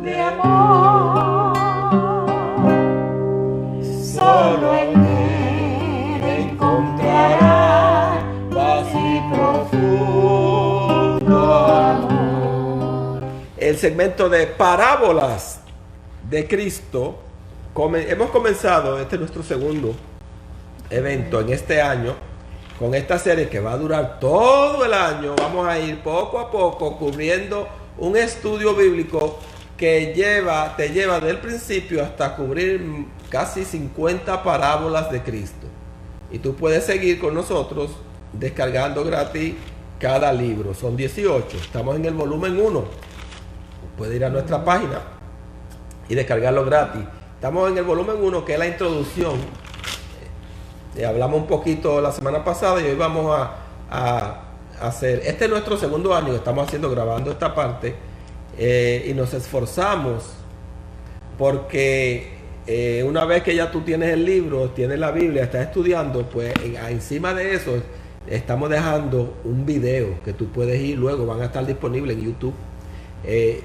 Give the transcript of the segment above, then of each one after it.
de amor. Solo en Él encontrarás paz y profundo amor. El segmento de parábolas de Cristo. Hemos comenzado, este es nuestro segundo evento en este año, con esta serie que va a durar todo el año. Vamos a ir poco a poco cubriendo un estudio bíblico que te lleva del principio hasta cubrir casi 50 parábolas de Cristo. Y tú puedes seguir con nosotros descargando gratis cada libro. Son 18. Estamos en el volumen 1. Puedes ir a nuestra página y descargarlo gratis. Estamos en el volumen 1, que es la introducción. Hablamos un poquito la semana pasada y hoy vamos a hacer, este es nuestro segundo año que estamos grabando esta parte, y nos esforzamos porque una vez que ya tú tienes el libro, tienes la Biblia, estás estudiando, pues encima de eso estamos dejando un video que tú puedes ir luego, van a estar disponibles en YouTube.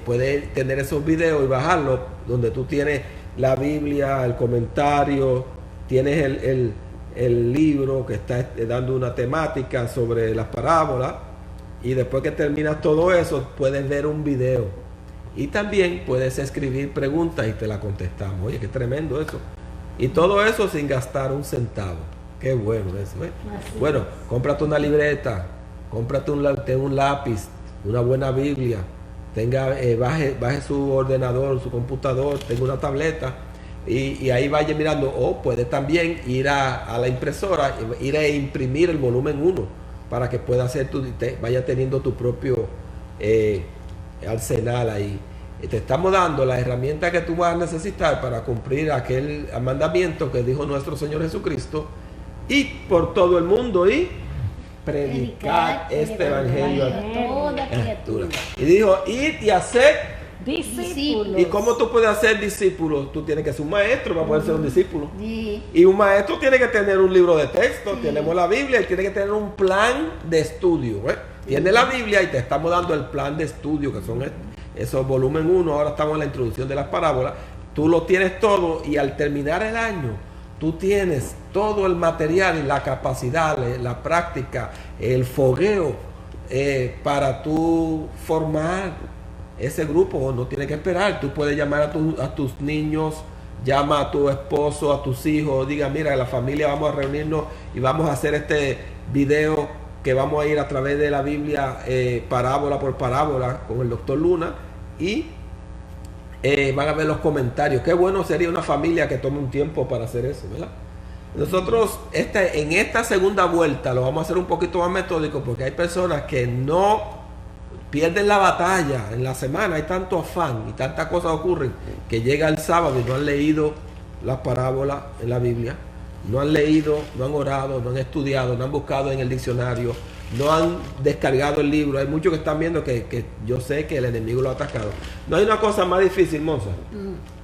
Puedes tener esos videos y bajarlos, donde tú tienes la Biblia, el comentario, tienes el libro que está dando una temática sobre las parábolas, y después que terminas todo eso puedes ver un video y también puedes escribir preguntas y te las contestamos. Oye, qué tremendo eso, y todo eso sin gastar un centavo. Qué bueno eso, ¿eh? Bueno, cómprate una libreta, cómprate un lápiz, una buena Biblia, baje su ordenador, su computador, tenga una tableta, y ahí vaya mirando. O puede también ir a la impresora, ir a imprimir el volumen 1 para que pueda hacer vaya teniendo tu propio arsenal ahí. Te estamos dando la herramienta que tú vas a necesitar para cumplir aquel mandamiento que dijo nuestro Señor Jesucristo: y por todo el mundo y predicar este evangelio a toda criatura. Y dijo: id y haced discípulos. ¿Y cómo tú puedes hacer discípulos? Tú tienes que ser un maestro para poder ser un discípulo. Sí. Y un maestro tiene que tener un libro de texto. Sí. Tenemos la Biblia, y tiene que tener un plan de estudio. Tiene la Biblia y te estamos dando el plan de estudio, que son esos volumen 1. Ahora estamos en la introducción de las parábolas. Tú lo tienes todo, y al terminar el año tú tienes todo el material y la capacidad, la práctica, el fogueo para tú formar ese grupo. No tienes que esperar. Tú puedes llamar a tus niños, llama a tu esposo, a tus hijos, diga: mira, la familia vamos a reunirnos y vamos a hacer este video que vamos a ir a través de la Biblia, parábola por parábola, con el doctor Luna, y van a ver los comentarios. Qué bueno sería una familia que tome un tiempo para hacer eso, ¿verdad? Nosotros en esta segunda vuelta lo vamos a hacer un poquito más metódico, porque hay personas que no pierden la batalla en la semana. Hay tanto afán y tantas cosas ocurren que llega el sábado y no han leído las parábolas en la Biblia, no han leído, no han orado, no han estudiado, no han buscado en el diccionario, no han descargado el libro. Hay muchos que están viendo que yo sé que el enemigo lo ha atacado. No hay una cosa más difícil, Monza,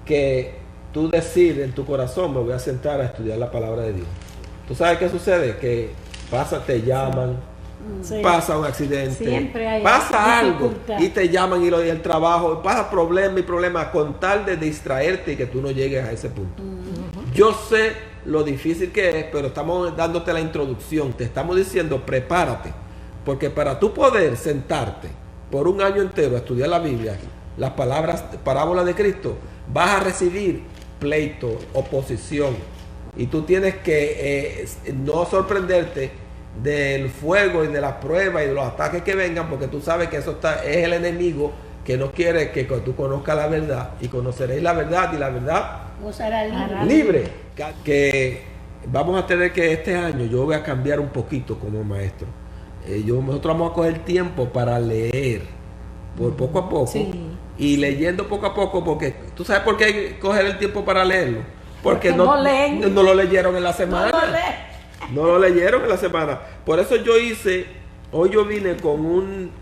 que tú decir en tu corazón: me voy a sentar a estudiar la palabra de Dios. ¿Tú sabes qué sucede? Que te llaman, sí, pasa un accidente, pasa algo y te llaman, y el trabajo, pasa problema con tal de distraerte y que tú no llegues a ese punto. Yo sé lo difícil que es, pero estamos dándote la introducción. Te estamos diciendo: prepárate, porque para tú poder sentarte por un año entero a estudiar la Biblia, las parábolas de Cristo, vas a recibir pleito, oposición, y tú tienes que no sorprenderte del fuego y de las pruebas y de los ataques que vengan, porque tú sabes que eso es el enemigo que no quiere que tú conozcas la verdad, y conoceréis la verdad, y la verdad os hará libre. Que vamos a tener que este año yo voy a cambiar un poquito como maestro. Nosotros vamos a coger tiempo para leer por poco a poco, sí, y leyendo poco a poco, porque tú sabes por qué hay que coger el tiempo para leerlo, porque no lo leyeron en la semana. No lo leyeron en la semana. Por eso hoy yo vine con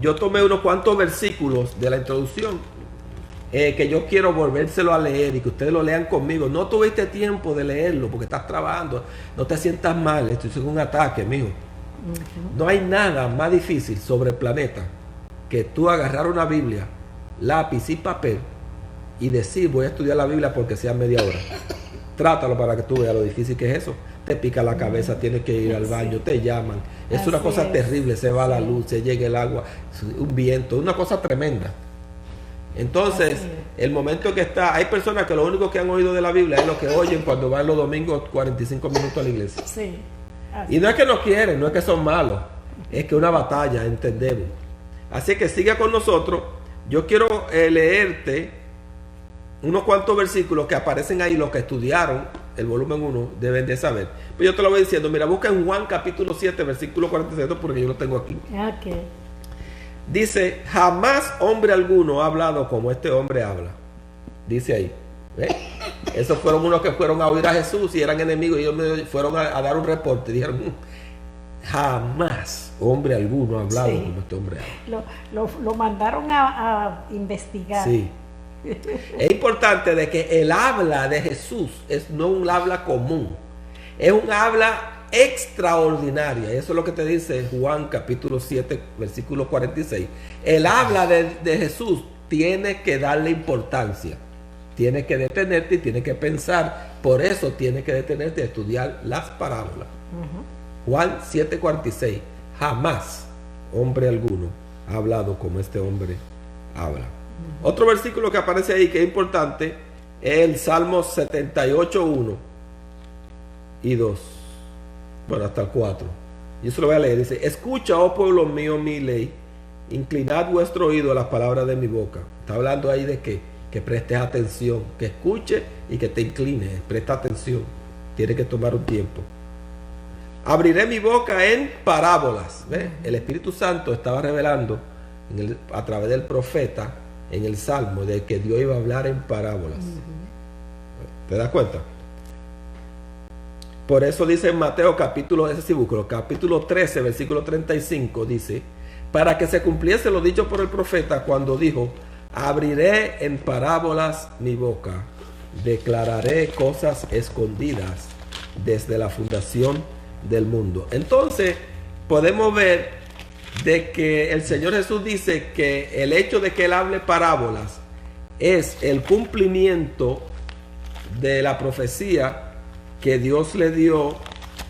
yo tomé unos cuantos versículos de la introducción, que yo quiero volvérselo a leer y que ustedes lo lean conmigo. No tuviste tiempo de leerlo porque estás trabajando, no te sientas mal, esto es un ataque, mijo. No hay nada más difícil sobre el planeta que tú agarrar una Biblia, lápiz y papel y decir voy a estudiar la Biblia porque sea media hora. Trátalo para que tú veas lo difícil que es eso. Te pica la cabeza, tienes que ir al baño, te llaman. Es una cosa terrible, se va la luz, se llega el agua, un viento, una cosa tremenda. Entonces, el momento que está, hay personas que lo único que han oído de la Biblia es lo que oyen cuando van los domingos 45 minutos a la iglesia. Sí. Y no es que no quieren, no es que son malos, es que una batalla, entendemos. Así que siga con nosotros. Yo quiero leerte unos cuantos versículos que aparecen ahí, los que estudiaron el volumen 1 deben de saber. Pues yo te lo voy diciendo, mira, busca en Juan capítulo 7, versículo 47, porque yo lo tengo aquí. Okay. Dice, jamás hombre alguno ha hablado como este hombre habla. Dice ahí. ¿Ves? Esos fueron unos que fueron a oír a Jesús y eran enemigos y ellos fueron a dar un reporte. Dijeron, jamás hombre alguno ha hablado como este hombre habla. Lo mandaron a investigar. Sí. Es importante de que el habla de Jesús no es un habla común, es un habla extraordinaria. Eso es lo que te dice Juan capítulo 7 versículo 46. El habla de Jesús tiene que darle importancia, tiene que detenerte y tiene que pensar. Por eso tiene que detenerte a estudiar las parábolas. Juan 7:46. Jamás hombre alguno ha hablado como este hombre habla. Otro versículo que aparece ahí que es importante es el Salmo 78:1 y 2. Bueno, hasta el 4. Yo se lo voy a leer. Dice, escucha, oh pueblo mío, mi ley, inclinad vuestro oído a las palabras de mi boca. Está hablando ahí de que prestes atención, que escuche y que te inclines. Presta atención. Tiene que tomar un tiempo. Abriré mi boca en parábolas. ¿Ves? El Espíritu Santo estaba revelando a través del profeta en el Salmo de que Dios iba a hablar en parábolas. ¿Te das cuenta? Por eso dice en Mateo capítulo 13, versículo 35, dice, para que se cumpliese lo dicho por el profeta cuando dijo, abriré en parábolas mi boca, declararé cosas escondidas desde la fundación del mundo. Entonces podemos ver de que el Señor Jesús dice que el hecho de que Él hable parábolas es el cumplimiento de la profecía que Dios le dio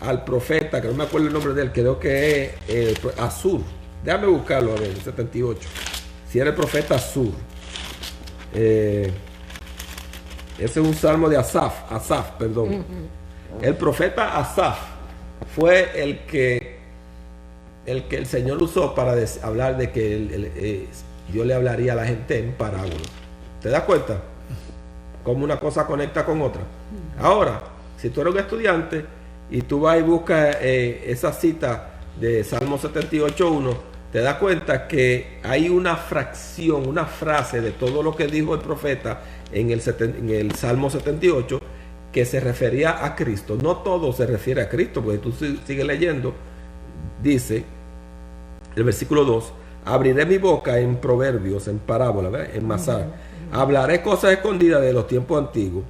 al profeta, que no me acuerdo el nombre de él, creo que es Azur. Déjame buscarlo a ver, 78. Si era el profeta Azur. Ese es un salmo de Asaf, perdón. El profeta Asaf fue el que el Señor usó para hablar de que Dios le hablaría a la gente en parábolas. ¿Te das cuenta? Cómo una cosa conecta con otra. Ahora, si tú eres un estudiante y tú vas y buscas esa cita de Salmo 78:1, te das cuenta que hay una fracción, una frase de todo lo que dijo el profeta en el Salmo 78 que se refería a Cristo. No todo se refiere a Cristo, porque tú sigues leyendo. Dice el versículo 2, abriré mi boca en proverbios, en parábolas, ¿verdad? En Masar. Hablaré cosas escondidas de los tiempos antiguos.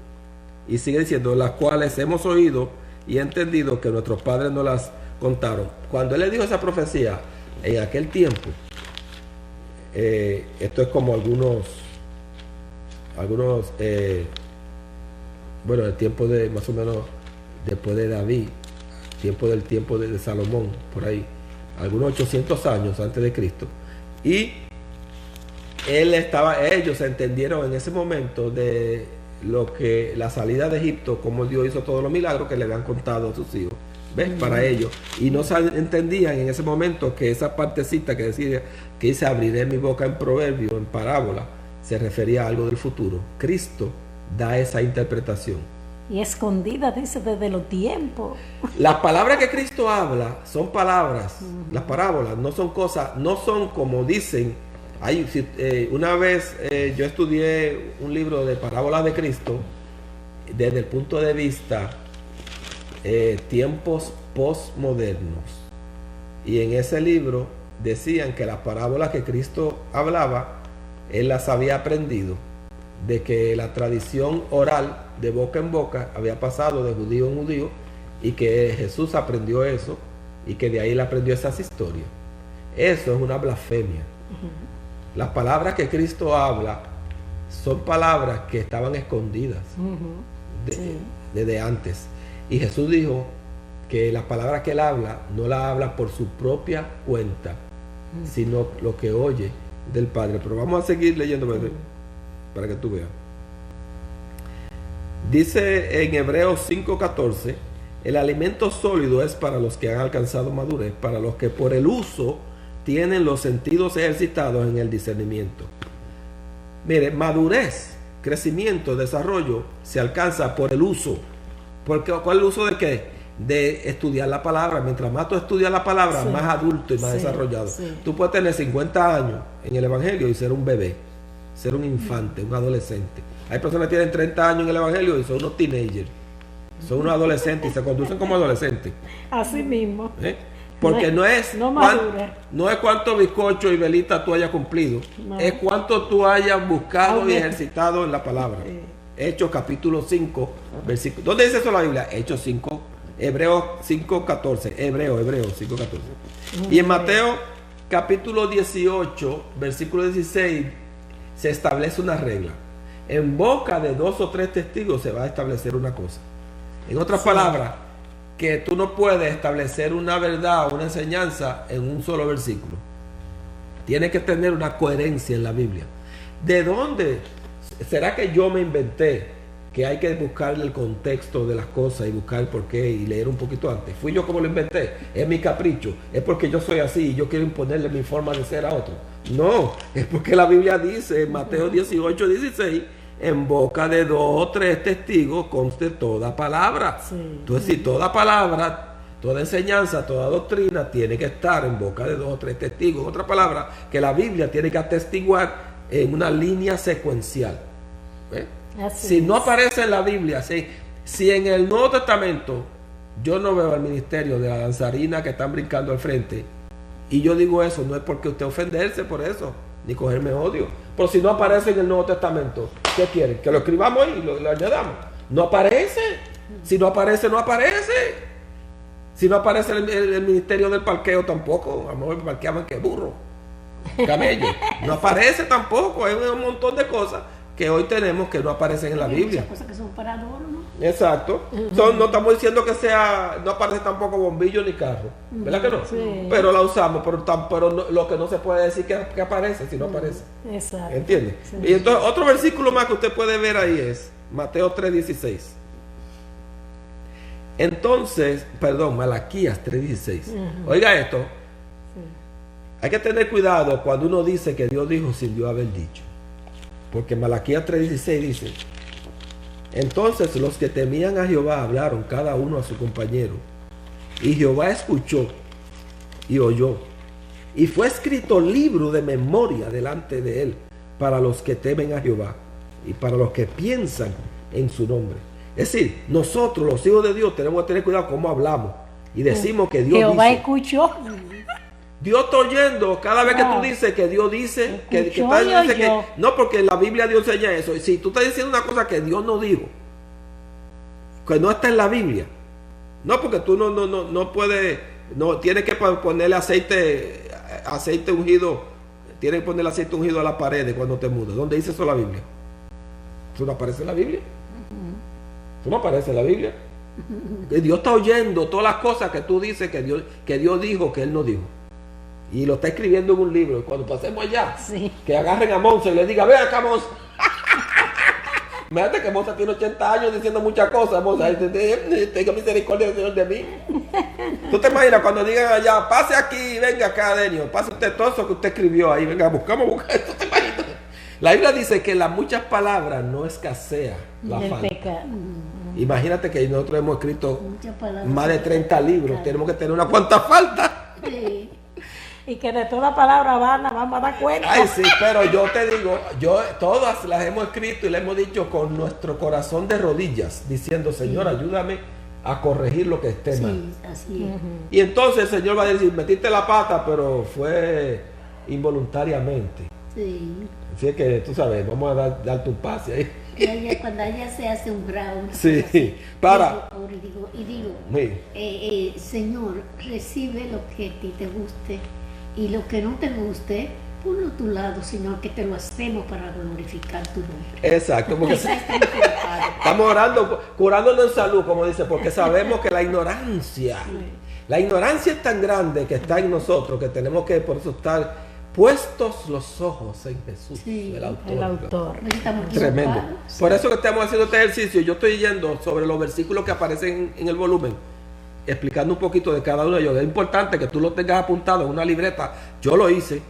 Y sigue diciendo, las cuales hemos oído y entendido que nuestros padres nos las contaron. Cuando él le dijo esa profecía, en aquel tiempo, esto es como algunos bueno, el tiempo de más o menos después de David, tiempo de Salomón, por ahí, algunos 800 años antes de Cristo. Y ellos entendieron en ese momento de lo que la salida de Egipto, como Dios hizo todos los milagros que le habían contado a sus hijos, ¿ves? Para ellos, y no entendían en ese momento que esa partecita que dice abriré mi boca en proverbio, en parábola, se refería a algo del futuro. Cristo da esa interpretación. Y escondida, dice, desde los tiempos. Las palabras que Cristo habla son palabras, las parábolas no son cosas, no son como dicen. Una vez yo estudié un libro de parábolas de Cristo desde el punto de vista tiempos postmodernos, y en ese libro decían que las parábolas que Cristo hablaba, él las había aprendido de que la tradición oral de boca en boca había pasado de judío en judío, y que Jesús aprendió eso y que de ahí él aprendió esas historias. Eso es una blasfemia. Las palabras que Cristo habla son palabras que estaban escondidas Sí. desde antes. Y Jesús dijo que las palabras que él habla no las habla por su propia cuenta, sino lo que oye del Padre. Pero vamos a seguir leyendo para que tú veas. Dice en Hebreos 5:14, el alimento sólido es para los que han alcanzado madurez, para los que por el uso tienen los sentidos ejercitados en el discernimiento. Mire, madurez, crecimiento, desarrollo se alcanza por el uso. Porque, ¿cuál es el uso de qué? De estudiar la palabra. Mientras más tú estudias la palabra, Sí. más adulto y más Sí, desarrollado. sí. Tú puedes tener 50 años en el Evangelio y ser un bebé, ser un infante, un adolescente. Hay personas que tienen 30 años en el Evangelio y son unos teenagers. Son unos adolescentes y se conducen como adolescentes. Así mismo. ¿Eh? Porque no es madura. no es cuánto bizcocho y velita tú hayas cumplido, No. es cuánto tú hayas buscado y Aumenta. ejercitado en la palabra. Sí. Hechos capítulo 5, versículo. ¿Dónde dice eso la Biblia? Hechos 5, Hebreos 5:14. Hebreos 5:14. Y en Mateo capítulo 18, versículo 16, se establece una regla. En boca de 2 o 3 testigos se va a establecer una cosa. En otras palabras, que tú no puedes establecer una verdad o una enseñanza en un solo versículo. Tiene que tener una coherencia en la Biblia. ¿De dónde? ¿Será que yo me inventé que hay que buscar el contexto de las cosas y buscar el porqué y leer un poquito antes? ¿Fui yo como lo inventé? ¿Es mi capricho? ¿Es porque yo soy así y yo quiero imponerle mi forma de ser a otro? No, es porque la Biblia dice en Mateo 18:16, en boca de 2 o 3 testigos conste toda palabra. Sí. Entonces, si toda palabra, toda enseñanza, toda doctrina tiene que estar en boca de 2 o 3 testigos. En otras palabras, que la Biblia tiene que atestiguar en una línea secuencial. ¿Ve? Así Si no es. aparece en la Biblia, si en el Nuevo Testamento yo no veo al ministerio de la danzarina que están brincando al frente, y yo digo eso, no es porque usted ofenderse por eso, ni cogerme odio. Pero si no aparece en el Nuevo Testamento, ¿qué quieren? Que lo escribamos y lo añadamos. No aparece. Si no aparece, no aparece. Si no aparece el ministerio del parqueo tampoco. A lo mejor parqueaban que burro, camello. No aparece tampoco. Hay un montón de cosas que hoy tenemos que no aparecen en la Hay Biblia. muchas cosas que son para adorno. Exacto. No estamos diciendo que no aparece tampoco bombillo ni carro. ¿Verdad que no? Sí. Pero la usamos, pero lo que no se puede decir que aparece, si no aparece. Exacto. ¿Entiende? Sí. Y entonces otro versículo más que usted puede ver ahí es Mateo 3:16. Entonces, Malaquías 3:16. Oiga esto. Hay que tener cuidado cuando uno dice que Dios dijo sin Dios haber dicho. Porque Malaquías 3:16 dice: entonces los que temían a Jehová hablaron cada uno a su compañero, y Jehová escuchó y oyó, y fue escrito libro de memoria delante de él para los que temen a Jehová y para los que piensan en su nombre. Es decir, nosotros los hijos de Dios tenemos que tener cuidado cómo hablamos y decimos que Dios Jehová dice. escuchó. Dios está oyendo cada vez que tú Wow. dices que Dios dice, Escuchó y dice que oyó. no, porque en la Biblia Dios enseña eso. Y si tú estás diciendo una cosa que Dios no dijo, que no está en la Biblia, no, porque tú no puedes, no tienes que ponerle aceite ungido, tienes que ponerle aceite ungido a la pared cuando te mudas. ¿Dónde dice eso la Biblia? ¿Eso no aparece en la Biblia? ¿Eso no aparece en la Biblia? Que Dios está oyendo todas las cosas que tú dices que Dios dijo que Él no dijo. Y lo está escribiendo en un libro. Y cuando pasemos allá, Sí. que agarren a Monza y le digan: ven acá, Monza. Imagínate que Monza tiene 80 años diciendo muchas cosas. Monza, tenga misericordia del Señor de mí. ¿Tú te imaginas cuando digan allá: pase aquí, venga acá, Denio, pase usted todo eso que usted escribió ahí, venga, buscamos esto? ¿Te imaginas? La Biblia dice que las muchas palabras no escasea la Del falta. pecado. Imagínate que nosotros hemos escrito Muchas palabras. más de 30 libros. Tenemos que tener unas cuantas faltas. Sí. Y que de toda palabra vamos a dar cuenta. Ay, sí, pero yo te digo, todas las hemos escrito y le hemos dicho con nuestro corazón de rodillas, diciendo: Señor, ayúdame a corregir lo que esté mal. Sí, así es. Y entonces el Señor va a decir: metiste la pata, pero fue involuntariamente. Sí. Así es que tú sabes, vamos a darte un pase ahí. Cuando ella se hace un bravo. Sí, para. Ahora digo, Sí. Señor, recibe lo que a ti te guste y lo que no te guste, Ponlo a tu lado, Señor, que te lo hacemos para glorificar tu nombre. Exacto, porque Quizás estamos equivocados. estamos orando, curándonos en salud, como dice, porque sabemos que la ignorancia es tan grande que está en nosotros, que tenemos que por eso estar puestos los ojos en Jesús, Sí, el autor. El autor. No estamos Tremendo. equivocados. Por eso que estamos haciendo este ejercicio, yo estoy yendo sobre los versículos que aparecen en el volumen, explicando un poquito de cada uno de ellos. Es importante que tú lo tengas apuntado en una libreta. Yo lo hice,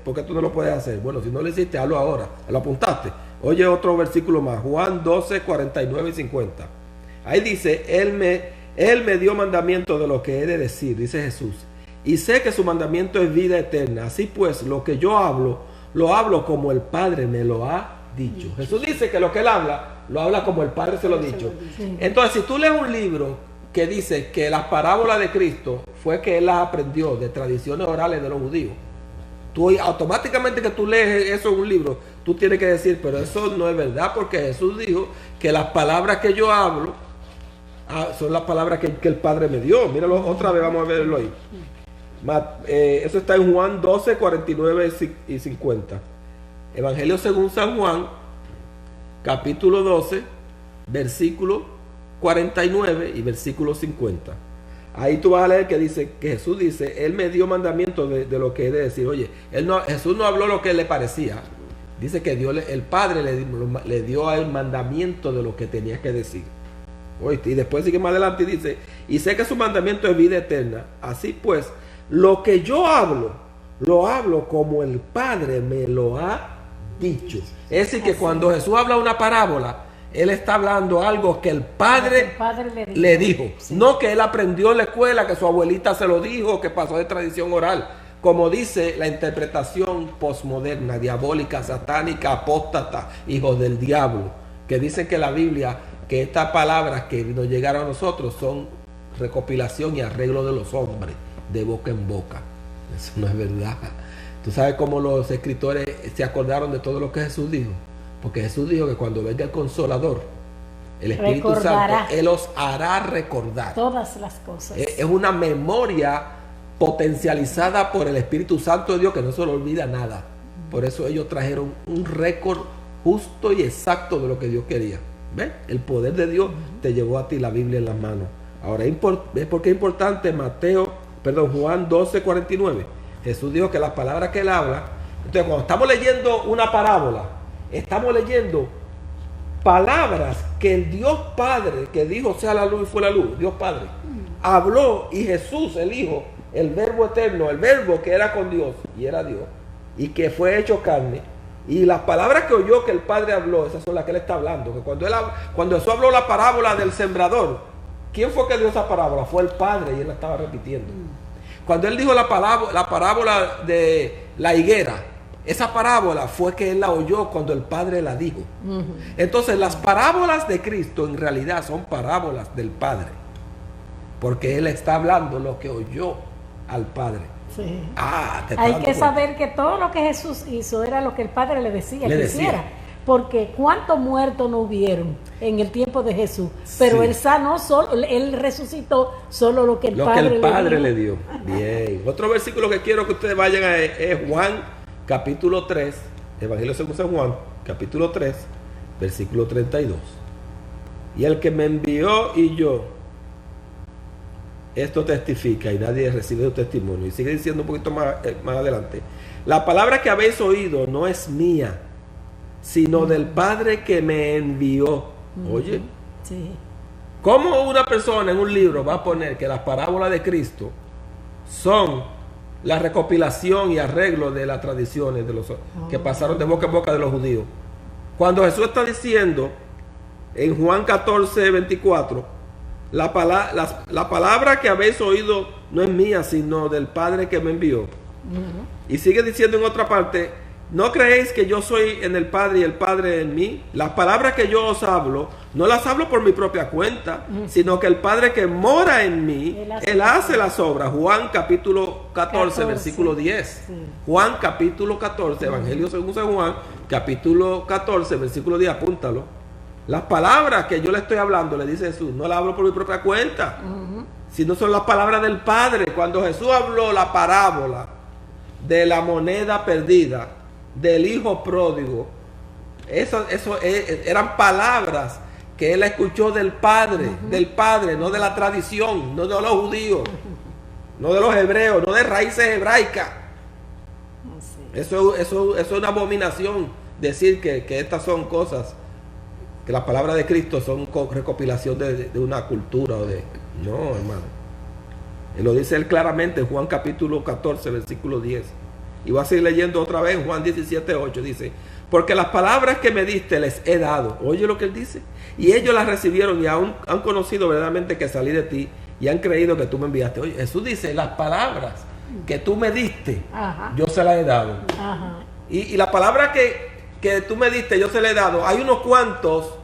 ¿por qué tú no lo puedes hacer? Bueno, si no lo hiciste, hazlo ahora. Lo apuntaste. Oye, otro versículo más, Juan 12, 49 y 50. Ahí dice, Él me dio mandamiento de lo que he de decir, dice Jesús. Y sé que su mandamiento es vida eterna. Así pues, lo que yo hablo, lo hablo como el Padre me lo ha dicho. Jesús dice que lo que Él habla, lo habla como el Padre se lo ha dicho. Entonces, si tú lees un libro que dice que las parábolas de Cristo fue que Él las aprendió de tradiciones orales de los judíos, tú automáticamente que tú lees eso en un libro, tú tienes que decir, pero eso no es verdad, porque Jesús dijo que las palabras que yo hablo son las palabras que el Padre me dio. Míralo otra vez, vamos a verlo ahí. Eso está en Juan 12, 49 y 50. Evangelio según San Juan, capítulo 12, versículo 49 y versículo 50. Ahí tú vas a leer que dice, que Jesús dice, Él me dio mandamiento de lo que he de decir. Oye, Jesús no habló lo que le parecía. Dice que el Padre le dio el mandamiento de lo que tenía que decir. Oye, y después sigue más adelante y dice, y sé que su mandamiento es vida eterna. Así pues, lo que yo hablo, lo hablo como el Padre me lo ha dicho. Es decir, que cuando Jesús habla una parábola, Él está hablando algo que el Padre le dijo. Sí. No que Él aprendió en la escuela, que su abuelita se lo dijo, que pasó de tradición oral. Como dice la interpretación posmoderna, diabólica, satánica, apóstata, hijos del diablo, que dicen que la Biblia, que estas palabras que nos llegaron a nosotros son recopilación y arreglo de los hombres, de boca en boca. Eso no es verdad. Tú sabes cómo los escritores se acordaron de todo lo que Jesús dijo. Porque Jesús dijo que cuando venga el Consolador, el Espíritu Recordará. Santo, Él los hará recordar. Todas las cosas. Es una memoria potencializada por el Espíritu Santo de Dios que no se le olvida nada. Por eso ellos trajeron un récord justo y exacto de lo que Dios quería. ¿Ves? El poder de Dios te llevó a ti la Biblia en las manos. Ahora, ¿ves por qué es importante Juan 12, 49? Jesús dijo que las palabras que Él habla. Entonces, cuando estamos leyendo una parábola, estamos leyendo palabras que el Dios Padre, que dijo sea la luz y fue la luz, Dios Padre, habló, y Jesús, el Hijo, el Verbo eterno, el Verbo que era con Dios y era Dios, y que fue hecho carne, y las palabras que oyó que el Padre habló, esas son las que Él está hablando. Que cuando Jesús habló la parábola del sembrador, ¿quién fue que dio esa parábola? Fue el Padre, y Él la estaba repitiendo. Cuando Él dijo la parábola de la higuera, esa parábola fue que Él la oyó cuando el Padre la dijo. Entonces, las parábolas de Cristo en realidad son parábolas del Padre, porque Él está hablando lo que oyó al Padre. Sí. ¿Te estás Hay dando que cuenta? saber que todo lo que Jesús hizo era lo que el Padre le decía Le que decía. hiciera. Porque cuántos muertos no hubieron en el tiempo de Jesús. Pero Sí. Él sanó, Él resucitó solo lo que el Lo que Padre, el Padre le le dio. Bien. Otro versículo que quiero que ustedes vayan a es Juan capítulo 3, Evangelio según San Juan, capítulo 3, versículo 32. Y el que me envió y yo, esto testifica, y nadie recibe su testimonio. Y sigue diciendo un poquito más adelante. La palabra que habéis oído no es mía, sino del Padre que me envió. Oye, Sí. ¿cómo una persona en un libro va a poner que las parábolas de Cristo son la recopilación y arreglo de las tradiciones de los que pasaron de boca en boca de los judíos? Cuando Jesús está diciendo en Juan 14, 24, la palabra que habéis oído no es mía, sino del Padre que me envió. Y sigue diciendo en otra parte, ¿no creéis que yo soy en el Padre y el Padre en mí? Las palabras que yo os hablo, no las hablo por mi propia cuenta, sino que el Padre que mora en mí, Él hace las obras. Juan capítulo 14, versículo 10. Sí. Juan capítulo 14, Evangelio según San Juan, capítulo 14, versículo 10, apúntalo. Las palabras que yo le estoy hablando, le dice Jesús, no las hablo por mi propia cuenta, sino son las palabras del Padre. Cuando Jesús habló la parábola de la moneda perdida, del hijo pródigo. Eso eran palabras que él escuchó del Padre, no de la tradición, no de los judíos, no de los hebreos, no de raíces hebraicas. Así. Eso es una abominación decir que estas son cosas, que las palabras de Cristo son recopilación de una cultura o de... No, hermano. Y lo dice él claramente en Juan capítulo 14, versículo 10. Y voy a seguir leyendo otra vez en Juan 17, 8. Dice, porque las palabras que me diste les he dado. Oye lo que él dice. Y ellos las recibieron y aún han conocido verdaderamente que salí de ti y han creído que tú me enviaste. Oye, Jesús dice, las palabras que tú me diste, Ajá. yo se las he dado. Ajá. Y la palabra que tú me diste, yo se la he dado. Hay unos cuantos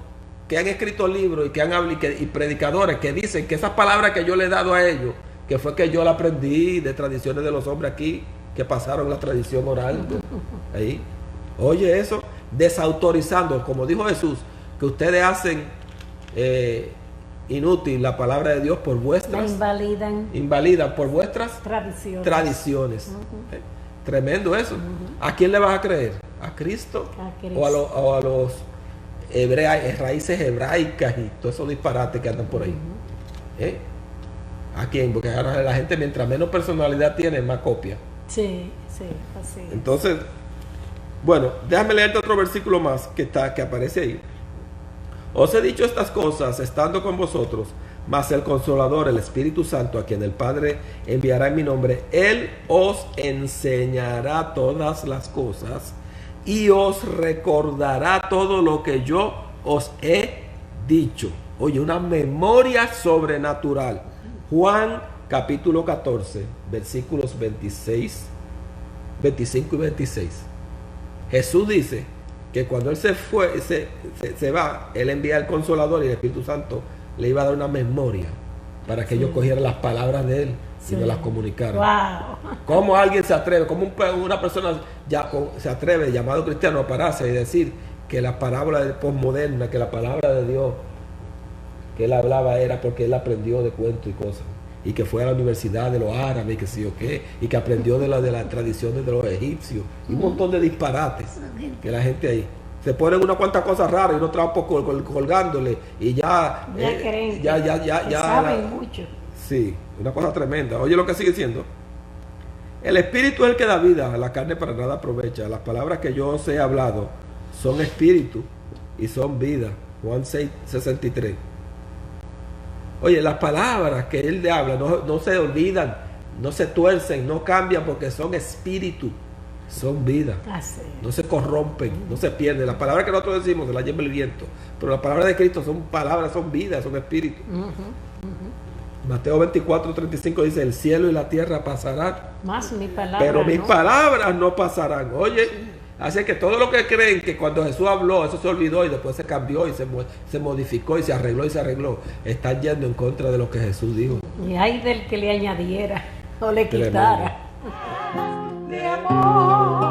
que han escrito libros y que han hablado y predicadores que dicen que esas palabras que yo le he dado a ellos, que fue que yo la aprendí de tradiciones de los hombres aquí, que pasaron la tradición oral. Ahí. Oye eso, desautorizando, como dijo Jesús, que ustedes hacen inútil la palabra de Dios por La vuestras, invalidan por vuestras tradiciones. Tremendo eso. ¿A quién le vas a creer? ¿A Cristo? A Cristo. O a los raíces hebraicas y todos esos disparates que andan por ahí? ¿A quién? Porque ahora la gente, mientras menos personalidad tiene, más copia. Sí, sí, así. Entonces, bueno, déjame leerte otro versículo más que aparece ahí. Os he dicho estas cosas estando con vosotros, mas el Consolador, el Espíritu Santo, a quien el Padre enviará en mi nombre, Él os enseñará todas las cosas y os recordará todo lo que yo os he dicho. Oye, una memoria sobrenatural. Juan capítulo 14, versículos 25 y 26. Jesús dice que cuando Él se va, Él envía al Consolador y el Espíritu Santo le iba a dar una memoria para que ellos cogieran las palabras de Él y no las comunicaran. Wow. ¿Cómo alguien se atreve, cómo una persona se atreve, llamado cristiano, a pararse y decir que la parábola posmoderna, que la palabra de Dios que él hablaba era porque él aprendió de cuentos y cosas, y que fue a la universidad de los árabes, que sé yo qué, y que aprendió de las tradiciones de los egipcios, y un montón de disparates que la gente ahí se ponen unas cuantas cosas raras y unos trapos colgándole y ya creen ya saben mucho. Sí, una cosa tremenda. Oye lo que sigue diciendo: el espíritu es el que da vida, la carne para nada aprovecha. Las palabras que yo os he hablado son espíritu y son vida. Juan 6, 63. Oye, las palabras que él le habla no se olvidan, no se tuercen, no cambian, porque son espíritu, son vida. Así. No se corrompen, no se pierden. Las palabras que nosotros decimos se las lleva el viento, pero las palabras de Cristo son palabras, son vida, son espíritu. Mateo 24, 35 dice: el cielo y la tierra pasarán, Más mi palabra, pero mis ¿no? palabras no pasarán. Oye, así que todo lo que creen que cuando Jesús habló, eso se olvidó y después se cambió y se modificó y se arregló, están yendo en contra de lo que Jesús dijo. Y hay del que le añadiera o le Tremendo. quitara. De amor.